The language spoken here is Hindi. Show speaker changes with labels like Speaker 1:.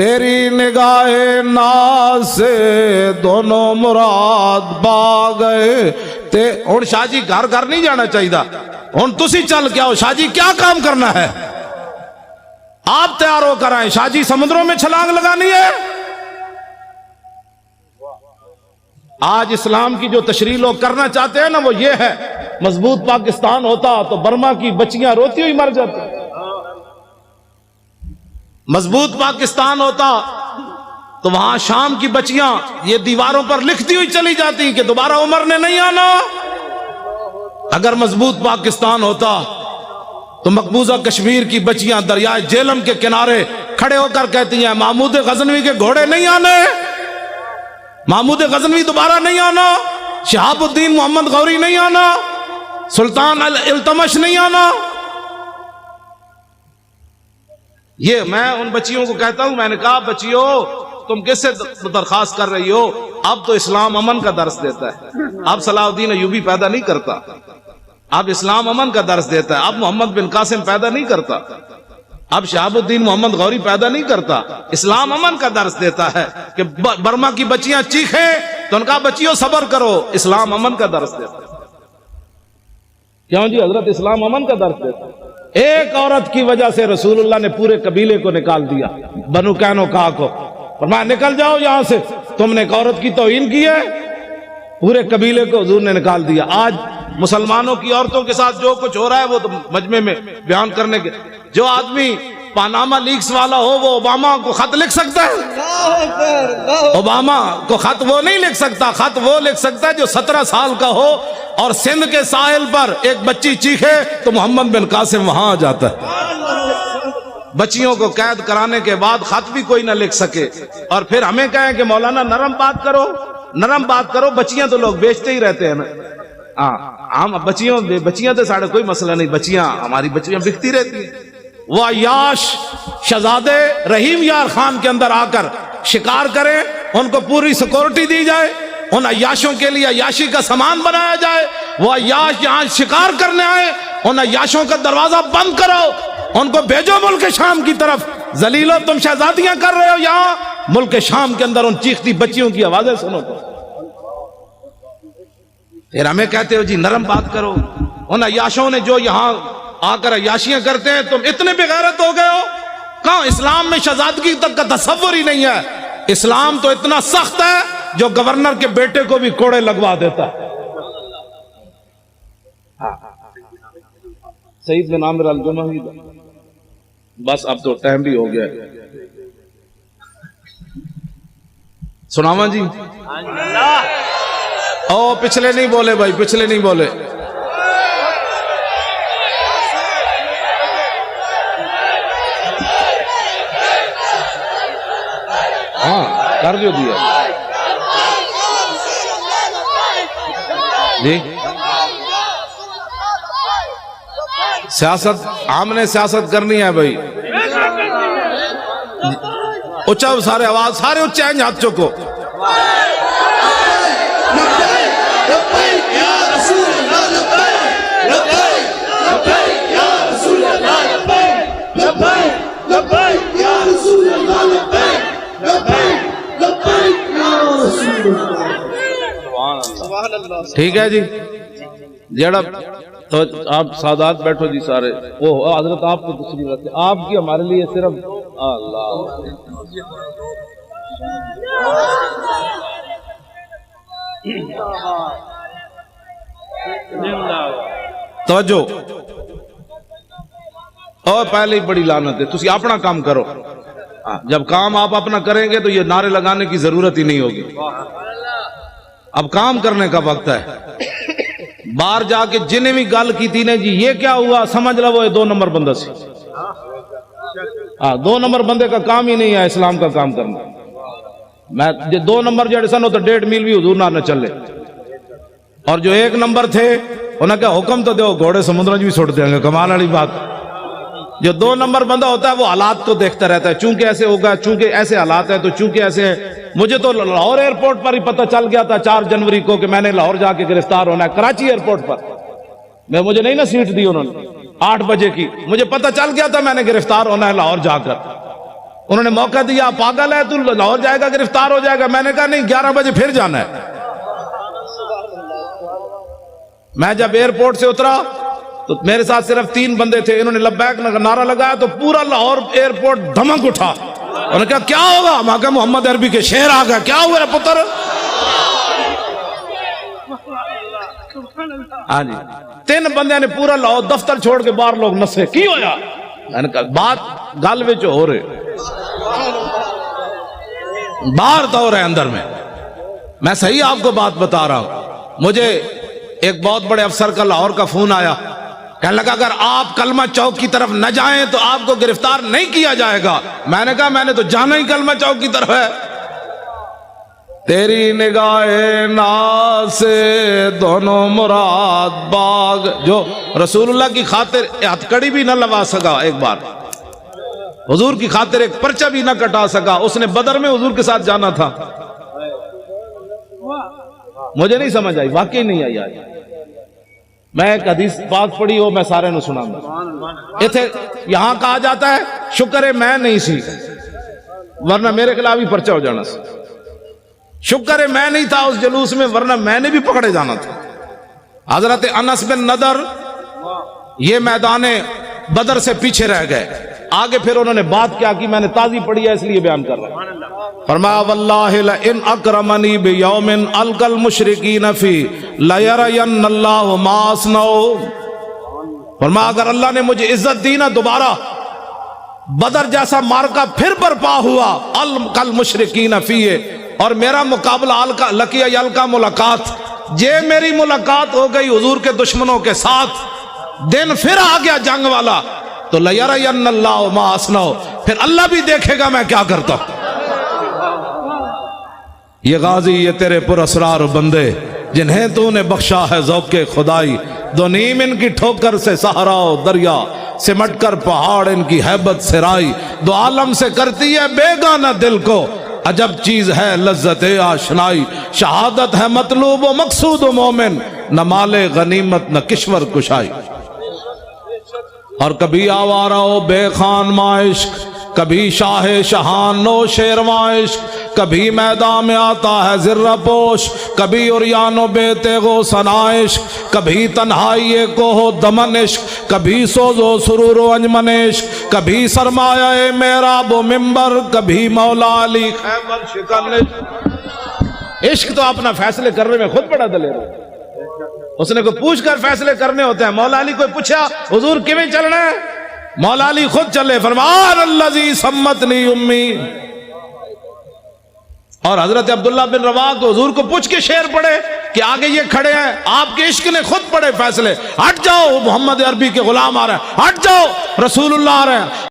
Speaker 1: तेरी निगाहे नाज से दोनों मुराद पा गए ते। हुण शाह जी घर घर नहीं जाना चाहिए, हुण तुसी चल के आओ। शाह जी क्या काम करना है, आप तैयार होकर आए। शाह जी समुद्रों में छलांग लगानी है। आज इस्लाम की जो तशरीह लोग करना चाहते हैं ना, वो ये है, मजबूत पाकिस्तान होता तो बर्मा की बच्चियां रोती हुई मर जाती। मजबूत पाकिस्तान होता तो वहां शाम की बच्चियां ये दीवारों पर लिखती हुई चली जाती कि दोबारा उमर ने नहीं आना। अगर मजबूत पाकिस्तान होता तो मकबूजा कश्मीर की बच्चियां दरियाए झेलम के किनारे खड़े होकर कहती हैं, महमूद गजनवी के घोड़े नहीं आने, महमूद गजनवी दोबारा नहीं आना, शहाबुद्दीन मोहम्मद गौरी नहीं आना, सुल्तान इल्तमश नहीं आना। ये मैं उन बच्चियों को कहता हूं, मैंने कहा बच्चियों तुम किससे दरखास्त कर रही हो? अब तो इस्लाम अमन का दर्स देता है, अब सलाहुद्दीन अयूबी पैदा नहीं करता, अब इस्लाम अमन का दर्स देता है, अब मोहम्मद बिन कासिम पैदा नहीं करता, अब शहाबुद्दीन मोहम्मद गौरी पैदा नहीं करता। इस्लाम अमन का दर्स देता है कि बर्मा की बच्चियां चीखे तो उनका बच्चियों सब्र करो, इस्लाम अमन का दर्स देता है। क्यों जी हजरत, इस्लाम अमन का दर्स देता है। एक औरत की वजह से रसूलुल्लाह ने पूरे कबीले को निकाल दिया, बनु कैनुका को, फरमाया निकल जाओ यहां से, तुमने एक औरत की तौहीन की है। पूरे कबीले को हुजूर ने निकाल दिया। आज मुसलमानों की औरतों के साथ जो कुछ हो रहा है वो तो मजमे में बयान करने के। जो आदमी पानामा लीक्स वाला हो वो ओबामा को खत लिख सकता है? ओबामा को खत वो नहीं लिख सकता, खत वो लिख सकता है जो 17 साल का हो और सिंध के साहिल पर एक बच्ची चीखे तो मोहम्मद बिन कासिम वहां आ जाता है। बच्चियों को कैद कराने के बाद खत भी कोई ना लिख सके और फिर हमें कहें कि मौलाना नरम बात करो, नरम बात करो। बच्चियां तो लोग बेचते ही रहते हैं ना। हम बच्चियां तो साढ़े कोई मसला नहीं, बच्चियां हमारी बच्चियां बिकती रहती हैं। वो अय्याश शहजादे रहीम यार खान के अंदर आकर शिकार करें, उनको पूरी सिक्योरिटी दी जाए, उन अय्याशों के लिए अय्याशी का सामान बनाया जाए। वो अय्याश यहां शिकार करने आए, उन अय्याशों का दरवाजा बंद करो, उनको भेजो मुल्क शाम की तरफ। जलीलो तुम शहजादियां कर रहे हो यहां मुल्क शाम के अंदर, उन चीखती बच्चियों की आवाजें सुनो तो। फिर हमें कहते हो जी नरम बात करो। उन अय्याशों ने जो यहां आकर अय्याशियां करते हैं, तुम इतने बेगैरत हो गए हो। कहां इस्लाम में शहजादगी तक का तसव्वुर ही नहीं है। इस्लाम तो इतना सख्त है जो गवर्नर के बेटे को भी कोड़े लगवा देता है। सईद बिन आमिर अल-जुमही। बस अब तो टाइम भी हो गया। सुनावा जी? ओ पिछले नहीं बोले भाई, पिछले नहीं बोले। हाँ कर जो दिया जी। सियासत हमने सियासत करनी है भाई। उच्चा सारे आवाज, सारे उच्चे हैं, हाथ चुको। ठीक है जी। जड़ा तो आप सादात बैठो जी सारे। वो हजरत आपको दूसरी बात है, आपकी हमारे लिए सिर्फ अल्लाह। तवज्जो और पहले ही बड़ी लानत है। तुसी अपना काम करो। जब काम आप अपना करेंगे तो ये नारे लगाने की जरूरत ही नहीं होगी। अब काम करने का वक्त है। बाहर जाके जिन्हें भी गल की थी ने जी ये क्या हुआ, समझ लो वो 2 नंबर बंदा से। 2 नंबर बंदे का काम ही नहीं है इस्लाम का काम करना। मैं 2 नंबर जड़े सन तो 1.5 मील भी हुजूर ना न चले। और जो 1 नंबर थे उन्हें क्या हुक्म तो दो, घोड़े समुद्र में भी छोड़ देंगे। कमाल वाली बात। जो 2 नंबर बंदा होता है वो हालात को देखता रहता है, चूंकि ऐसे होगा, चूंकि ऐसे हालात है, तो चूंकि ऐसे है। मुझे तो लाहौर एयरपोर्ट पर ही पता चल गया था 4 जनवरी को कि मैंने लाहौर जाके गिरफ्तार होना है। कराची एयरपोर्ट पर मुझे नहीं ना सीट दी उन्होंने 8 बजे की, मुझे पता चल गया था मैंने गिरफ्तार होना है लाहौर जाकर। उन्होंने मौका दिया, पागल है तू, लाहौर जाएगा गिरफ्तार हो जाएगा। मैंने कहा नहीं, 11 बजे फिर जाना है। मैं जब एयरपोर्ट से उतरा तो मेरे साथ सिर्फ 3 बंदे थे। इन्होंने लब्बैक नारा लगाया तो पूरा लाहौर एयरपोर्ट धमक उठा। उन्होंने कहा क्या होगा? मैं कहा मोहम्मद अरबी के शेर आ गया। क्या हुआ पुत्र? हाँ जी, 3 बंदे ने पूरा लाहौर दफ्तर छोड़ के बाहर लोग नसे। की होया? मैंने कहा बात गल विच हो रहे, बाहर तो हो रहे अंदर में। मैं सही आपको बात बता रहा हूं। मुझे एक बहुत बड़े अफसर का लाहौर का फोन आया, कहने लगा अगर आप कलमा चौक की तरफ न जाएं तो आपको गिरफ्तार नहीं किया जाएगा। मैंने कहा मैंने तो जाना ही कलमा चौक की तरफ है। तेरी निगाहे नाज से दोनों मुराद बाग, जो रसूलुल्लाह की खातिर हथकड़ी भी न लगा सका, एक बार हुजूर की खातिर एक पर्चा भी न कटा सका, उसने बदर में हुजूर के साथ जाना था। मुझे नहीं समझ आई, वाकई नहीं आई। आज मैं एक हदीस पाक पढ़ी हो, मैं सारे नु सुनाऊंगा। इथे यहां कहा जाता है शुक्र है मैं नहीं सी, वरना मेरे खिलाफ ही पर्चा हो जाना। शुक्र है मैं नहीं था उस जुलूस में, वरना मैंने भी पकड़े जाना था। हजरत अनस बिन नदर ये मैदाने बदर से पीछे रह गए। आगे फिर उन्होंने बात क्या की, मैंने ताजी पढ़ी है इसलिए बयान कर रहा हूं। फरमाया वल्लाहि ला इन अकरमनी बियौमिन अलकल मुशरिकीन फी ला यरयन्नल्लाहु मा असनऊ। फरमाया अगर अल्लाह ने मुझे इज्जत दी ना, दोबारा बदर जैसा मार्का फिर बर्पा हुआ अलकल मुशरिकीन फी, और मेरा मुकाबला अलका लकिया अलका मुलाकात, जे मेरी मुलाकात हो गई हुजूर के दुश्मनों के साथ, दिन फिर आ गया जंग वाला, तो लयरयन्नल्लाहु मा असनऊ, फिर अल्लाह भी देखेगा मैं क्या करता हूं। ये गाजी, ये तेरे पुरअसरार बंदे जिन्हें तूने बख्शा है ज़ौक़े खुदाई, दो नीम इनकी ठोकर से सहारा दरिया, सिमट कर पहाड़ इनकी हैबत से राई, दो आलम से करती है बेगाना दिल को, अजब चीज है लज्जत आशनाई, शहादत है मतलूब व मकसूद मोमिन, न माले गनीमत न किश्वर कुशाई। और कभी आवारा हो बेखान माइश्क, कभी शाहे शहान नो शेरवाइश, कभी मैदान में आता है जिर्रा पोश, कभी उरियानो बेतेगो सनाइश, कभी तन्हाई को हो दमनिश, कभी सोजो सुरूरो अंजमनिश, कभी सरमाया मेरा बो मिंबर, कभी मौला अली खैबर शिकनिश। इश्क तो अपना फैसले करने में खुद बड़ा दलेर, उसने को पूछ कर फैसले करने होते हैं। मौला अली को पूछा हुजूर किवें चलना है, मौला अली खुद चले, फरमान अल्लज़ी सम्मतनी उम्मी। और हजरत अब्दुल्ला बिन रवाह को हुजूर को पूछ के शेर पढ़े कि आगे ये खड़े हैं, आपके इश्क ने खुद पढ़े फैसले, हट जाओ मोहम्मद अरबी के गुलाम आ रहे हैं, हट जाओ रसूलुल्लाह आ रहे हैं।